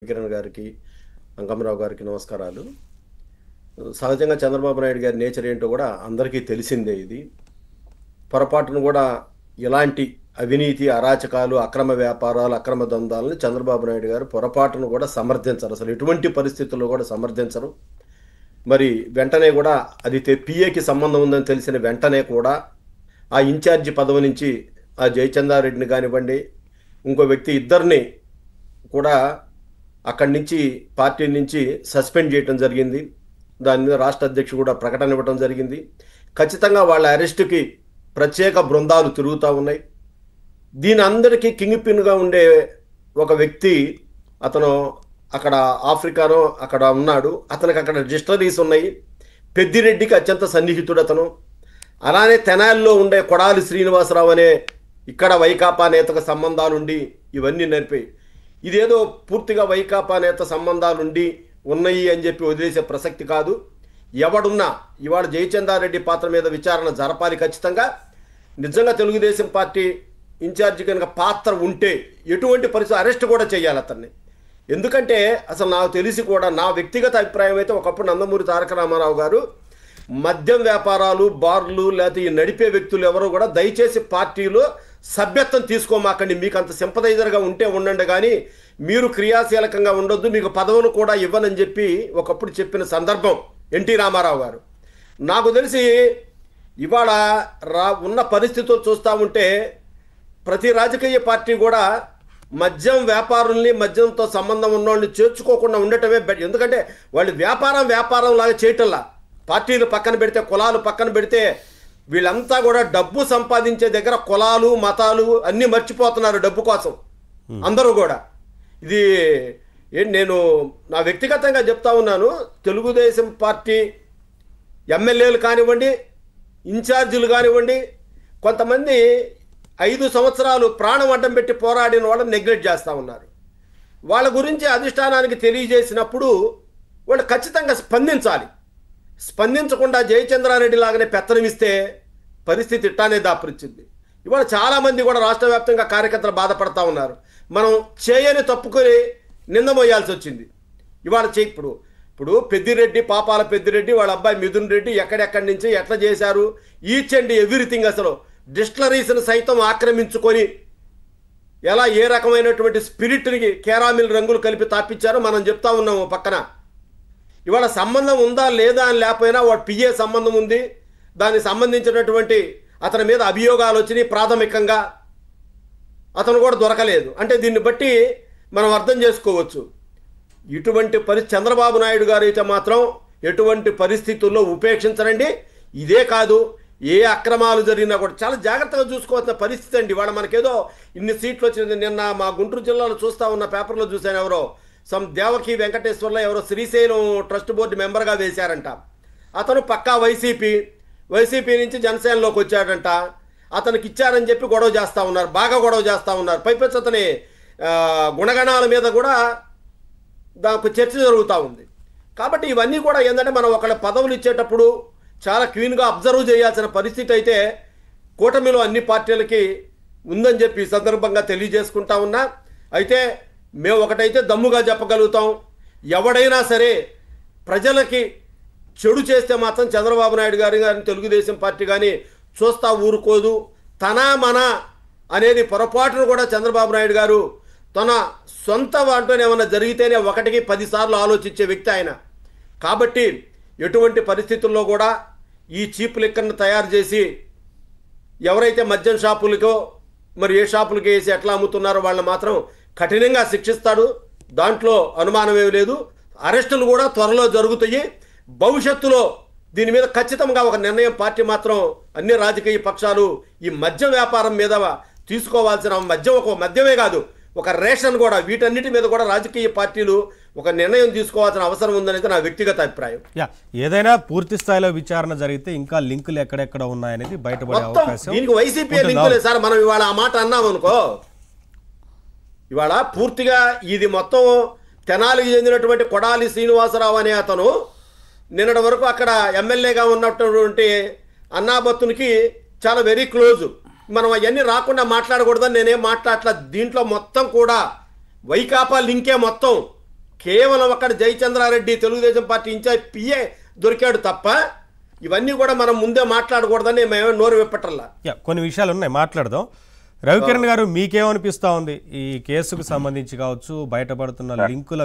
కిరణ్ గారికి, అంకమ్మరావు గారికి నమస్కారాలు. సహజంగా చంద్రబాబు నాయుడు గారి నేచర్ ఏంటో కూడా అందరికీ తెలిసిందే ఇది. పొరపాటును కూడా ఇలాంటి అవినీతి, అరాచకాలు, అక్రమ వ్యాపారాలు, అక్రమ దందాలను చంద్రబాబు నాయుడు గారు పొరపాటును కూడా సమర్థించరు. అసలు ఎటువంటి పరిస్థితుల్లో కూడా సమర్థించరు. మరి వెంటనే కూడా అది పిఏకి సంబంధం ఉందని తెలిసిన వెంటనే కూడా ఆ ఇన్ఛార్జి పదవి నుంచి ఆ జయచంద్రారెడ్డిని కానివ్వండి, ఇంకో వ్యక్తి ఇద్దరిని కూడా అక్కడి నుంచి పార్టీ నుంచి సస్పెండ్ చేయడం జరిగింది. దాని మీద రాష్ట్ర అధ్యక్షుడు కూడా ప్రకటన ఇవ్వడం జరిగింది. ఖచ్చితంగా వాళ్ళ అరెస్టుకి ప్రత్యేక బృందాలు తిరుగుతూ ఉన్నాయి. దీని అందరికీ కింగ్ పిన్గా ఉండే ఒక వ్యక్తి, అతను అక్కడ ఆఫ్రికాలో అక్కడ ఉన్నాడు. అతనికి అక్కడ రిజిస్టరీస్ ఉన్నాయి. పెద్దిరెడ్డికి అత్యంత సన్నిహితుడు అతను. అలానే తెనాలిలో ఉండే కొడాలి శ్రీనివాసరావు అనే ఇక్కడ వైకాపా నేతకు సంబంధాలుండి ఇవన్నీ నడిపాయి. ఇదేదో పూర్తిగా వైకాపా నేత సంబంధాలుండి ఉన్నాయి అని చెప్పి వదిలేసే ప్రసక్తి కాదు. ఎవడున్నా ఇవాళ జయచంద్రారెడ్డి పాత్ర మీద విచారణ జరపాలి ఖచ్చితంగా. నిజంగా తెలుగుదేశం పార్టీ ఇన్ఛార్జి కనుక పాత్ర ఉంటే ఎటువంటి పరిస్థితి అరెస్ట్ కూడా చేయాలి అతన్ని. ఎందుకంటే అసలు నాకు తెలిసి కూడా నా వ్యక్తిగత అభిప్రాయం అయితే ఒకప్పుడు నందమూరి తారక రామారావు గారు మద్యం వ్యాపారాలు, బార్లు లేకపోతే ఈ నడిపే వ్యక్తులు ఎవరు కూడా దయచేసి పార్టీలో సభ్యత్వం తీసుకోమాకండి, మీకు అంత సింపదైజర్గా ఉంటే ఉండండి, కానీ మీరు క్రియాశీలకంగా ఉండొద్దు, మీకు పదవులు కూడా ఇవ్వనని చెప్పి ఒకప్పుడు చెప్పిన సందర్భం ఎన్టీ రామారావు గారు. నాకు తెలిసి ఇవాళ ఉన్న పరిస్థితులు చూస్తూ ఉంటే ప్రతి రాజకీయ పార్టీ కూడా మద్యం వ్యాపారుల్ని, మద్యంతో సంబంధం ఉన్నవాళ్ళని చేర్చుకోకుండా ఉండటమే బెటర్. ఎందుకంటే వాళ్ళు వ్యాపారం లాగా చేయటంలా. పార్టీలు పక్కన పెడితే, కులాలు పక్కన పెడితే, వీళ్ళంతా కూడా డబ్బు సంపాదించే దగ్గర కులాలు, మతాలు అన్నీ మర్చిపోతున్నారు డబ్బు కోసం అందరూ కూడా. ఇది నేను నా వ్యక్తిగతంగా చెప్తా ఉన్నాను. తెలుగుదేశం పార్టీ ఎమ్మెల్యేలు కానివ్వండి, ఇన్ఛార్జీలు కానివ్వండి, కొంతమంది 5 సంవత్సరాలు ప్రాణం అడ్డం పెట్టి పోరాడిన వాళ్ళని నెగ్లెక్ట్ చేస్తూ ఉన్నారు. వాళ్ళ గురించి అధిష్టానానికి తెలియజేసినప్పుడు వాళ్ళు ఖచ్చితంగా స్పందించాలి. స్పందించకుండా జయచంద్రారెడ్డి లాగానే పెత్తనమిస్తే పరిస్థితి ఇట్టానే దాపురిచ్చింది. ఇవాళ చాలామంది కూడా రాష్ట్ర వ్యాప్తంగా కార్యకర్తలు బాధపడతా ఉన్నారు. మనం చేయని తప్పుకొని నిందమోయాల్సి వచ్చింది. ఇవాళ ఇప్పుడు పెద్దిరెడ్డి, పాపాల పెద్దిరెడ్డి, వాళ్ళ అబ్బాయి మిథున్ రెడ్డి ఎక్కడెక్కడి నుంచి ఎట్లా చేశారు, ఈచ్ అండ్ ఎవ్రీథింగ్, అసలు డిస్టిలరీస్ని సైతం ఆక్రమించుకొని ఎలా ఏ రకమైనటువంటి స్పిరిట్ని కేరామిల్ రంగులు కలిపి తాపించారో మనం చెప్తా ఉన్నాము పక్కన. ఇవాళ సంబంధం ఉందా లేదా అని లేకపోయినా వాడు పిఏ సంబంధం ఉంది, దానికి సంబంధించినటువంటి అతని మీద అభియోగాలు వచ్చినాయి. ప్రాథమికంగా అతను కూడా దొరకలేదు అంటే దీన్ని బట్టి మనం అర్థం చేసుకోవచ్చు. ఇటువంటి చంద్రబాబు నాయుడు గారు అయితే మాత్రం ఎటువంటి పరిస్థితుల్లో ఉపేక్షించరండి. ఇదే కాదు, ఏ అక్రమాలు జరిగినా కూడా చాలా జాగ్రత్తగా చూసుకోవాల్సిన పరిస్థితి అండి. ఇవాళ మనకేదో ఇన్ని సీట్లు వచ్చింది. నిన్న మా గుంటూరు జిల్లాలో చూస్తూ ఉన్న పేపర్లో చూశాను, ఎవరో దేవకి వెంకటేశ్వర్లో ఎవరో శ్రీశైలం ట్రస్ట్ బోర్డు మెంబర్గా వేశారంట. అతను పక్కా వైసీపీ నుంచి జనసేనలోకి వచ్చాడంట. అతనికి ఇచ్చారని చెప్పి గొడవ చేస్తూ ఉన్నారు, బాగా గొడవ చేస్తూ ఉన్నారు. పైపెచ్చి అతని గుణగణాల మీద కూడా దానికి చర్చ జరుగుతూ ఉంది. కాబట్టి ఇవన్నీ కూడా ఏంటంటే మనం ఒకళ్ళ పదవులు ఇచ్చేటప్పుడు చాలా క్లీన్గా అబ్జర్వ్ చేయాల్సిన పరిస్థితి అయితే కూటమిలో అన్ని పార్టీలకి ఉందని చెప్పి ఈ సందర్భంగా తెలియజేసుకుంటా ఉన్నా. అయితే మేము ఒకటైతే దమ్ముగా చెప్పగలుగుతాం, ఎవడైనా సరే ప్రజలకి చెడు చేస్తే మాత్రం చంద్రబాబు నాయుడు గారు కానీ తెలుగుదేశం పార్టీ కానీ చూస్తా ఊరుకోదు. తన మన అనేది పొరపాటును కూడా చంద్రబాబు నాయుడు గారు తన సొంత వాటిలో ఏమైనా జరిగితేనే 1కి 10 సార్లు ఆలోచించే వ్యక్తి ఆయన. కాబట్టి ఎటువంటి పరిస్థితుల్లో కూడా ఈ చీప్ లిక్కర్ని తయారు చేసి ఎవరైతే మద్యం షాపులకో మరి ఏ షాపులకి వేసి ఎట్లా అమ్ముతున్నారో వాళ్ళని మాత్రం కఠినంగా శిక్షిస్తాడు. దాంట్లో అనుమానమేమి లేదు. అరెస్టులు కూడా త్వరలో జరుగుతాయి. భవిష్యత్తులో దీని మీద ఖచ్చితంగా ఒక నిర్ణయం పార్టీ మాత్రం అన్ని రాజకీయ పక్షాలు ఈ మద్యం వ్యాపారం మీద తీసుకోవాల్సిన మద్యమే కాదు, ఒక రేషన్ కూడా, వీటన్నిటి మీద కూడా రాజకీయ పార్టీలు ఒక నిర్ణయం తీసుకోవాల్సిన అవసరం ఉందనేది నా వ్యక్తిగత అభిప్రాయం. ఏదైనా పూర్తి స్థాయిలో విచారణ జరిగితే ఇంకా లింకులు ఎక్కడెక్కడ ఉన్నాయనేది బయటపడే అవకాశం. దీనికి వైసీపీ లింకులే సార్. మనం ఇవాళ ఆ మాట అన్నాం అనుకో, ఇవాళ పూర్తిగా ఇది మొత్తం తెనాలికి చెందినటువంటి కొడాలి శ్రీనివాసరావు అనే అతను నిన్నటి వరకు అక్కడ ఎమ్మెల్యేగా ఉన్నటువంటి అన్నాబత్తునికి చాలా వెరీ క్లోజ్. మనం అవన్నీ రాకుండా మాట్లాడకూడదని నేనేం మాట్లాడట్లా. దీంట్లో మొత్తం కూడా వైకాపా లింకే మొత్తం కేవలం అక్కడ Jayachandra Reddy Telugu Desam party incharge PA దొరికాడు తప్ప ఇవన్నీ కూడా మనం ముందే మాట్లాడకూడదని మేము నోరు విప్పటల్లా. కొన్ని విషయాలు ఉన్నాయి, మాట్లాడదాం. రవికిరణ్ గారు, మీకేమనిపిస్తా ఉంది ఈ కేసుకు సంబంధించి కావచ్చు, బయటపడుతున్న లింకుల